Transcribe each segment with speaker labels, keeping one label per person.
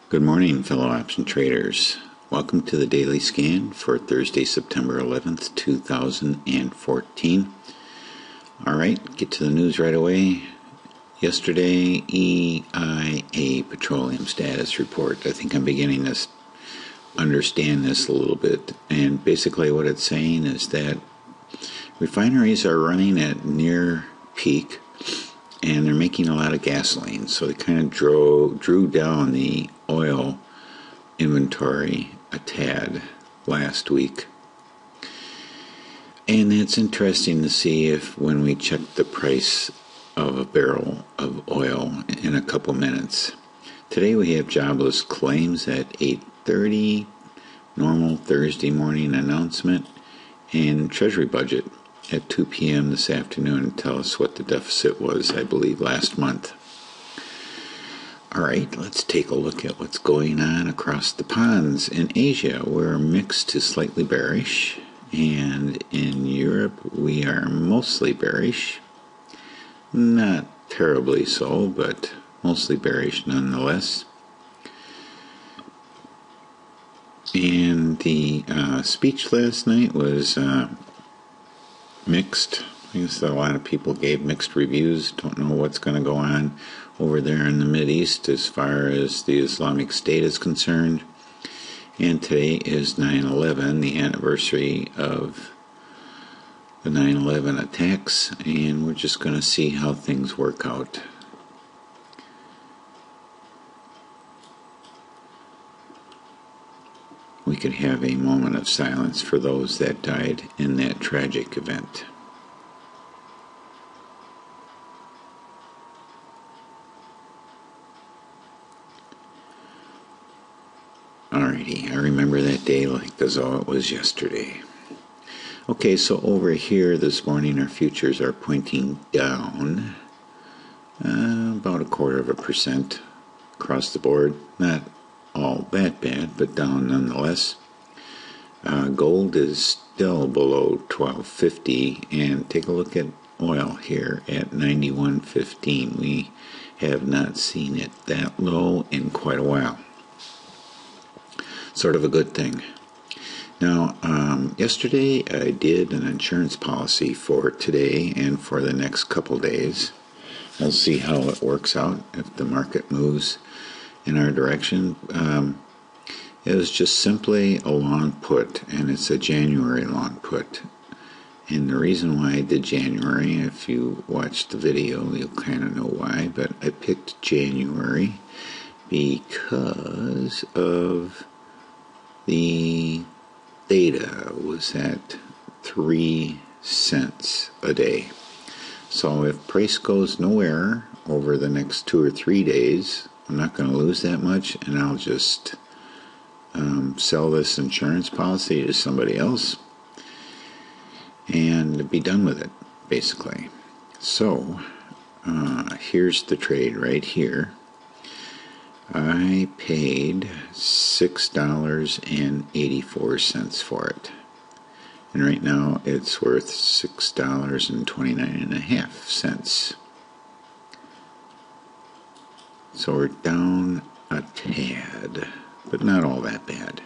Speaker 1: Good morning, fellow option traders. Welcome to the Daily Scan for Thursday, September 11th, 2014. Alright, get to the news right away. Yesterday, EIA Petroleum Status Report. I think I'm beginning to understand this a little bit. And basically what it's saying is that refineries are running at near peak and they're making a lot of gasoline. So they kind of drew down the oil inventory a tad last week. And it's interesting to see if when we check the price of a barrel of oil in a couple minutes. Today we have jobless claims at 8:30, normal Thursday morning announcement, and Treasury budget at 2 p.m. this afternoon and tell us what the deficit was, I believe, last month. Alright, let's take a look at what's going on across the ponds. In Asia, we're mixed to slightly bearish, and in Europe, we are mostly bearish. Not terribly so, but mostly bearish nonetheless. And the speech last night was mixed. I guess a lot of people gave mixed reviews. Don't know what's going to go on over there in the Mideast as far as the Islamic State is concerned. And today is 9/11, the anniversary of the 9/11 attacks, and we're just going to see how things work out. We could have a moment of silence for those that died in that tragic event. Alrighty, I remember that day like as though it was yesterday. Okay, so over here this morning our futures are pointing down about 1/4% across the board. Not all that bad, but down nonetheless. Gold is still below 1250, and take a look at oil here at 91.15. We have not seen it that low in quite a while. Sort of a good thing. Now, yesterday I did an insurance policy for today and for the next couple days. We'll see how it works out if the market moves in our direction. It was just simply a long put, and it's a January long put. And the reason why I did January, if you watch the video, you'll kind of know why, but I picked January because of the data was at 3 cents a day. So if price goes nowhere over the next 2 or 3 days, I'm not going to lose that much, and I'll just sell this insurance policy to somebody else and be done with it, basically. So here's the trade right here. I paid $6.84 for it, and right now it's worth $6.29.5. So we're down a tad, but not all that bad.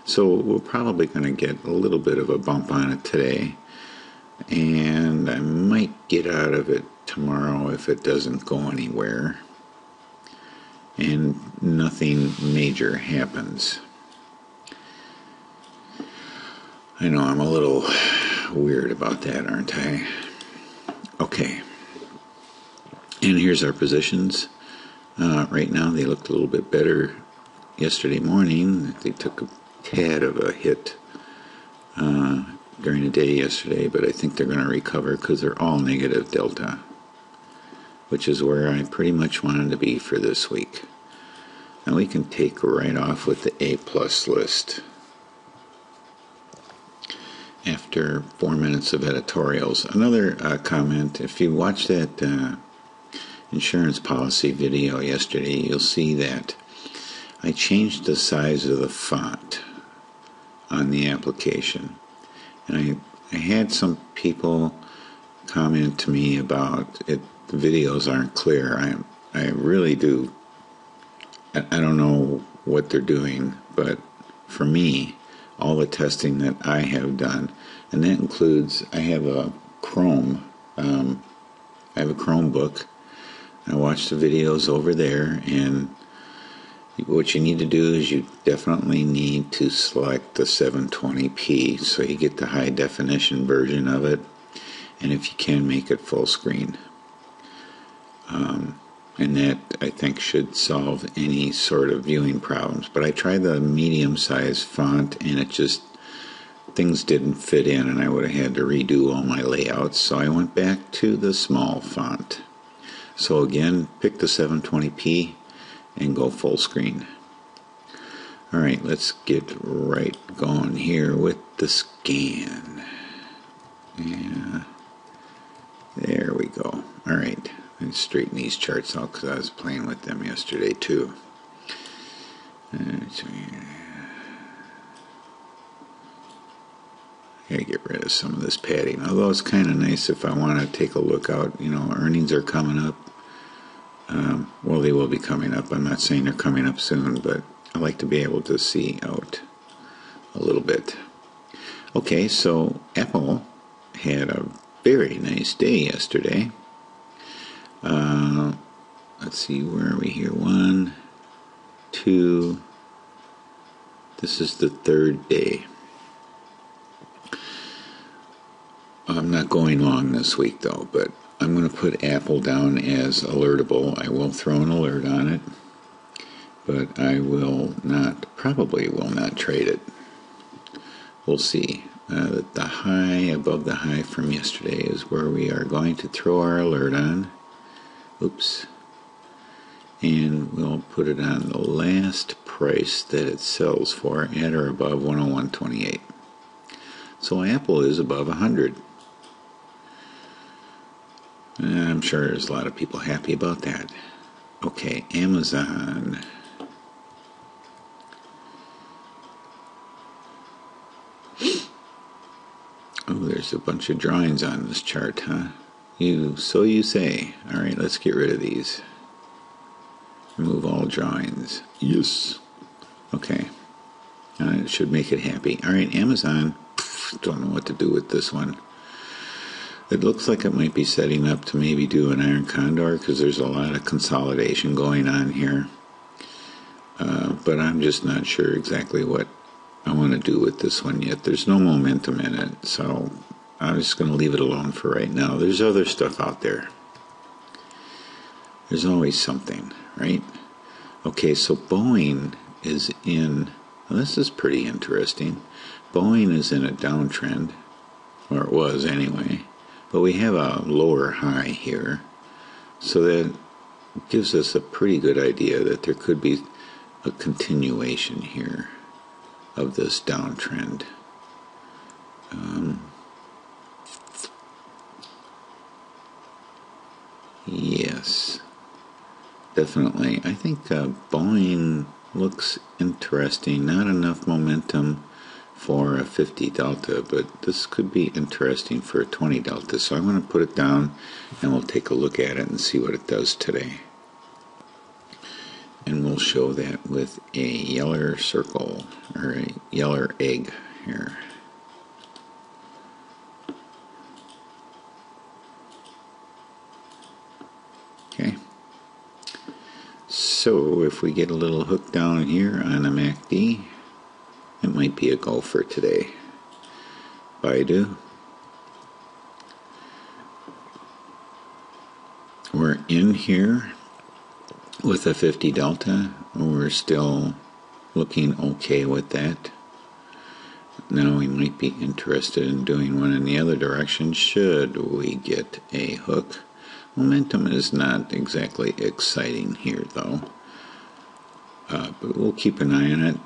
Speaker 1: So we're probably going to get a little bit of a bump on it today, and I might get out of it tomorrow if it doesn't go anywhere and nothing major happens. I know I'm a little weird about that, aren't I? Okay. And here's our positions. Right now they looked a little bit better yesterday morning. They took a tad of a hit during the day yesterday, but I think they're going to recover because they're all negative delta, which is where I pretty much wanted to be for this week. And we can take right off with the A+ list. After 4 minutes of editorials. Another comment, if you watch that insurance policy video yesterday, you'll see that I changed the size of the font on the application. And I had some people comment to me about it. The videos aren't clear. I really do I don't know what they're doing, but for me, all the testing that I have done, and that includes, I have a Chromebook. I watch the videos over there, and what you need to do is you definitely need to select the 720p so you get the high definition version of it, and if you can, make it full screen. And that, I think, should solve any sort of viewing problems. But I tried the medium-sized font, and it just, things didn't fit in, and I would have had to redo all my layouts. So I went back to the small font. So again, pick the 720p and go full screen. Alright, let's get right going here with the scan. Yeah, there we go. Alright. And straighten these charts out because I was playing with them yesterday too. Gotta get rid of some of this padding. Although it's kind of nice if I want to take a look out. You know, earnings are coming up. Well, they will be coming up. I'm not saying they're coming up soon, but I like to be able to see out a little bit. Okay, so Apple had a very nice day yesterday. Let's see, where are we here? 1, 2, this is the third day. I'm not going long this week though, but I'm going to put Apple down as alertable. I will throw an alert on it, but I will not, probably will not trade it. We'll see. The high, above the high from yesterday is where we are going to throw our alert on. Oops. And we'll put it on the last price that it sells for at or above 101.28. So Apple is above 100. I'm sure there's a lot of people happy about that. Okay, Amazon. Oh, there's a bunch of drawings on this chart, huh? So you say. Alright, let's get rid of these. Remove all drawings. Yes. Okay. It should make it happy. Alright, Amazon. Don't know what to do with this one. It looks like it might be setting up to maybe do an iron condor because there's a lot of consolidation going on here. But I'm just not sure exactly what I want to do with this one yet. There's no momentum in it, so I'm just going to leave it alone for right now. There's other stuff out there. There's always something, right? Okay, so Boeing is in, well, this is pretty interesting. Boeing is in a downtrend, or it was anyway, but we have a lower high here, so that gives us a pretty good idea that there could be a continuation here of this downtrend. Yes, definitely. I think Boeing looks interesting. Not enough momentum for a 50 delta, but this could be interesting for a 20 delta. So I'm going to put it down and we'll take a look at it and see what it does today. And we'll show that with a yeller circle, or a yeller egg here. Okay. So if we get a little hook down here on a MACD, it might be a go for today. BIDU. We're in here with a 50 delta. We're still looking okay with that. Now we might be interested in doing one in the other direction should we get a hook. Momentum is not exactly exciting here though, but we'll keep an eye on it.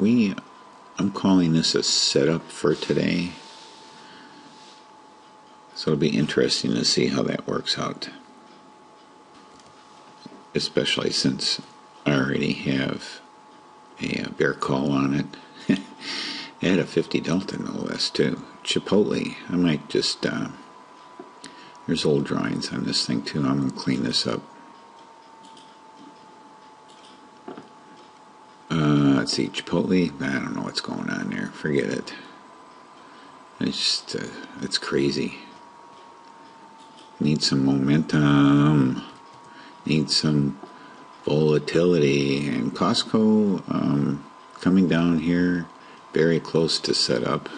Speaker 1: I'm calling this a setup for today, so it'll be interesting to see how that works out, especially since I already have a bear call on it. At a 50 delta no less too. Chipotle, I might just there's old drawings on this thing too. I'm going to clean this up. Let's see, Chipotle. I don't know what's going on there. Forget it. It's just, it's crazy. Need some momentum. Need some volatility. And Costco coming down here, very close to setup.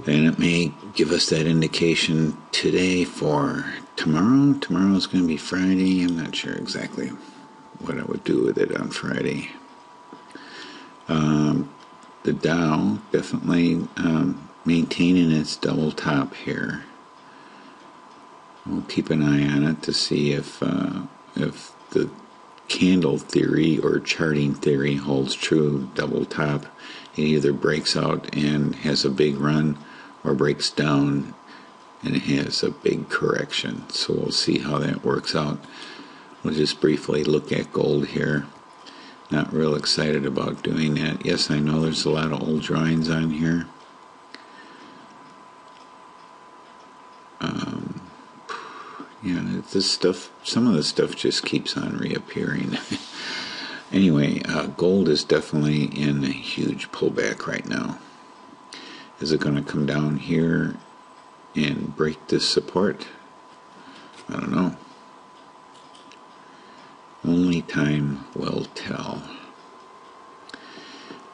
Speaker 1: And it may give us that indication today for tomorrow. Tomorrow's going to be Friday. I'm not sure exactly what I would do with it on Friday. The Dow definitely maintaining its double top here. We'll keep an eye on it to see if the candle theory or charting theory holds true. Double top, it either breaks out and has a big run or breaks down and it has a big correction. So we'll see how that works out. We'll just briefly look at gold here. Not real excited about doing that. Yes, I know there's a lot of old drawings on here. Yeah, this stuff, some of the stuff just keeps on reappearing. Anyway, gold is definitely in a huge pullback right now. Is it going to come down here and break this support? I don't know. Only time will tell.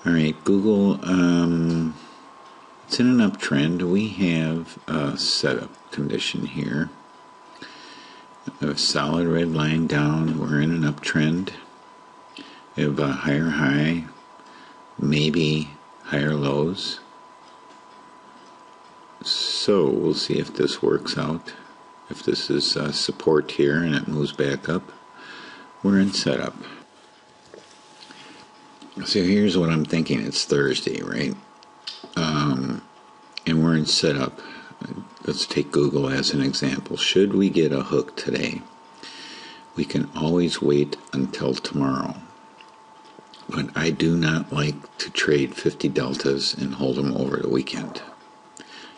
Speaker 1: Alright, Google, it's in an uptrend. We have a setup condition here. A solid red line down. We're in an uptrend. We have a higher high, maybe higher lows. So we'll see if this works out. If this is support here and it moves back up, we're in setup. So here's what I'm thinking. It's Thursday, right? And we're in setup. Let's take Google as an example. Should we get a hook today, we can always wait until tomorrow. But I do not like to trade 50 deltas and hold them over the weekend.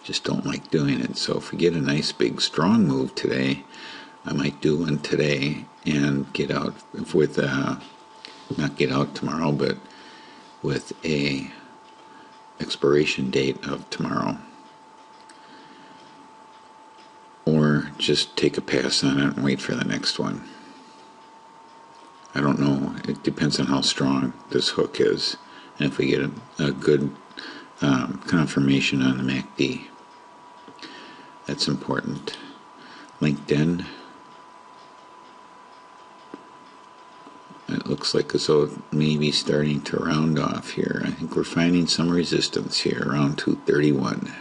Speaker 1: Just don't like doing it. So if we get a nice big strong move today, I might do one today and get out with not get out tomorrow, but with a expiration date of tomorrow. Or just take a pass on it and wait for the next one. I don't know. It depends on how strong this hook is. And if we get a good confirmation on the MACD. That's important. LinkedIn. It looks like as though it may be starting to round off here. I think we're finding some resistance here around 231.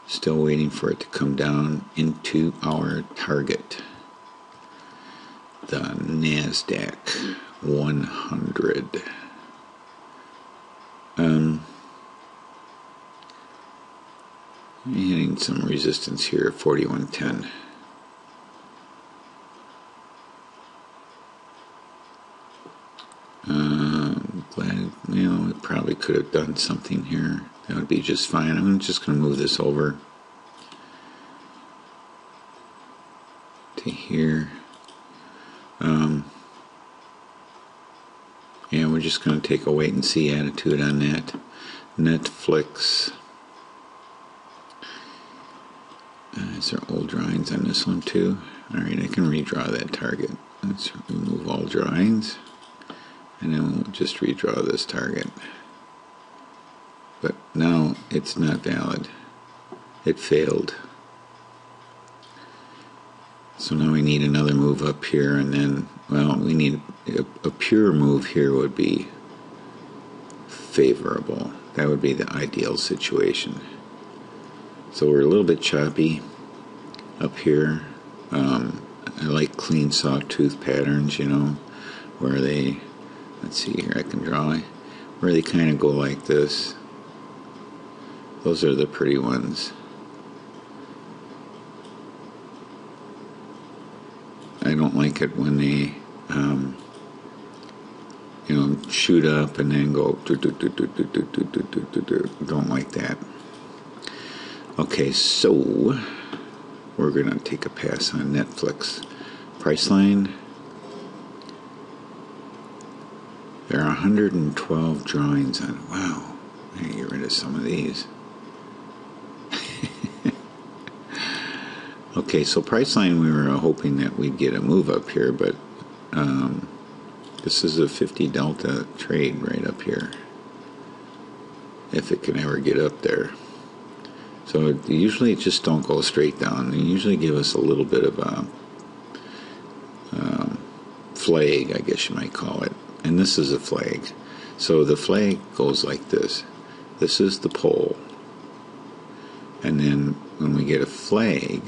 Speaker 1: Still waiting for it to come down into our target. The NASDAQ 100. Hitting some resistance here at 4110. Glad, we probably could have done something here. That would be just fine. I'm just going to move this over to here. Yeah, we're just going to take a wait and see attitude on that. Netflix. Is there old drawings on this one too? Alright, I can redraw that target. Let's remove all drawings. And then we'll just redraw this target. But now it's not valid. It failed. So now we need another move up here, and then, well, we need a pure move here would be favorable. That would be the ideal situation. So we're a little bit choppy up here. I like clean sawtooth patterns, where they, let's see here, I can draw, where they kind of go like this. Those are the pretty ones. I don't like it when they, shoot up and then go. Don't like that. Okay, so we're gonna take a pass on Netflix. Price line There are 112 drawings on it. Wow. I gotta get rid of some of these. Okay, so Priceline, we were hoping that we'd get a move up here, but this is a 50 delta trade right up here, if it can ever get up there. So usually it just don't go straight down. They usually give us a little bit of a flag, I guess you might call it. And this is a flag. So the flag goes like this. This is the pole. And then when we get a flag,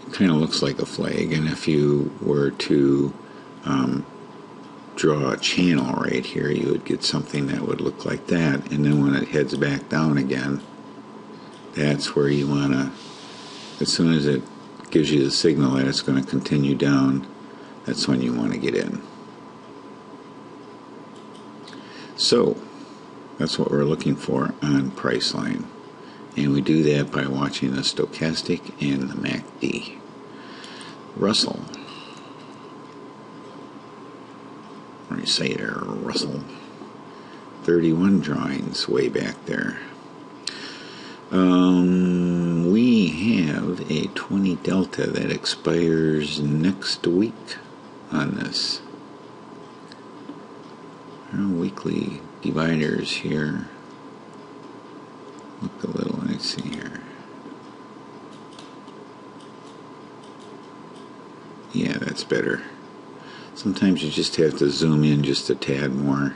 Speaker 1: it kind of looks like a flag. And if you were to draw a channel right here, you would get something that would look like that. And then when it heads back down again, that's where you want to, as soon as it gives you the signal that it's going to continue down, that's when you want to get in. So that's what we're looking for on Priceline, and we do that by watching the stochastic and the MACD. Russell, what do you say there, Russell? 31 drawings way back there. We have a 20 delta that expires next week on this. Our weekly dividers here look a little, let's see here. Yeah, that's better. Sometimes you just have to zoom in just a tad more.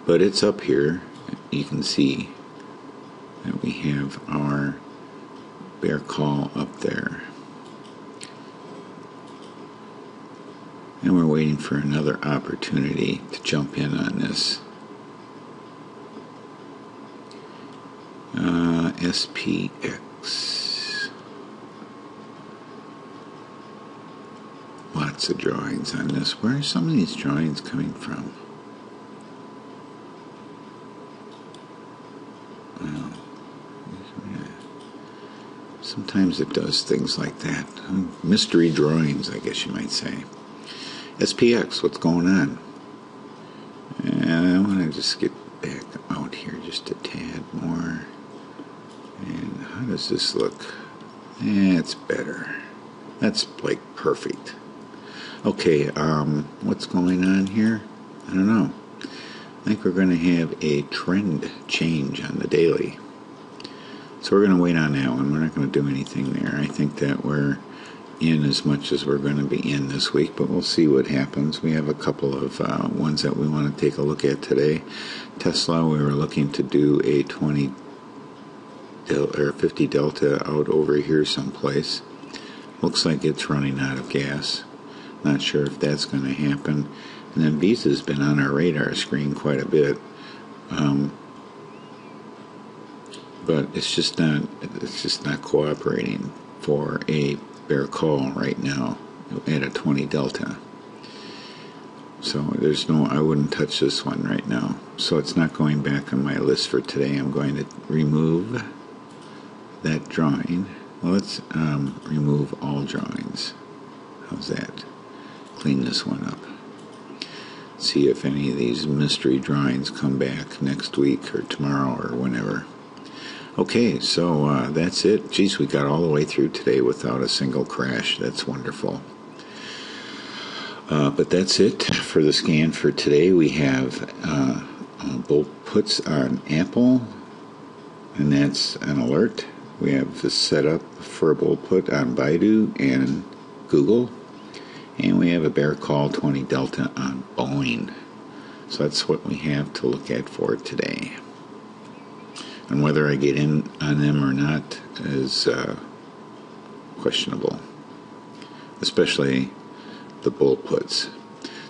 Speaker 1: But it's up here. You can see that we have our bear call up there. And we're waiting for another opportunity to jump in on this. SPX. Lots of drawings on this. Where are some of these drawings coming from? Well, sometimes it does things like that. Mystery drawings, I guess you might say. SPX, what's going on? And I want to just get back out here just a tad more. And how does this look? It's better. That's like perfect. Okay, what's going on here? I don't know. I think we're going to have a trend change on the daily. So we're going to wait on that one. We're not going to do anything there. I think that we're in as much as we're going to be in this week, but we'll see what happens. We have a couple of ones that we want to take a look at today. Tesla, we were looking to do a 20 or 50 delta out over here someplace. Looks like it's running out of gas. Not sure if that's going to happen. And then Visa's been on our radar screen quite a bit, but it's just not cooperating for a bear call right now at a 20 delta. So there's no, I wouldn't touch this one right now. So it's not going back on my list for today. I'm going to remove that drawing. Well, let's remove all drawings. How's that? Clean this one up. See if any of these mystery drawings come back next week or tomorrow or whenever. Okay, so that's it. Geez, we got all the way through today without a single crash. That's wonderful. But that's it for the scan for today. We have bull puts on Apple, and that's an alert. We have this set up for a bull put on BIDU and Google. And we have a bear call 20 delta on Boeing. So that's what we have to look at for today. And whether I get in on them or not is questionable, especially the bull puts.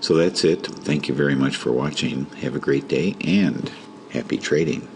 Speaker 1: So that's it. Thank you very much for watching. Have a great day and happy trading.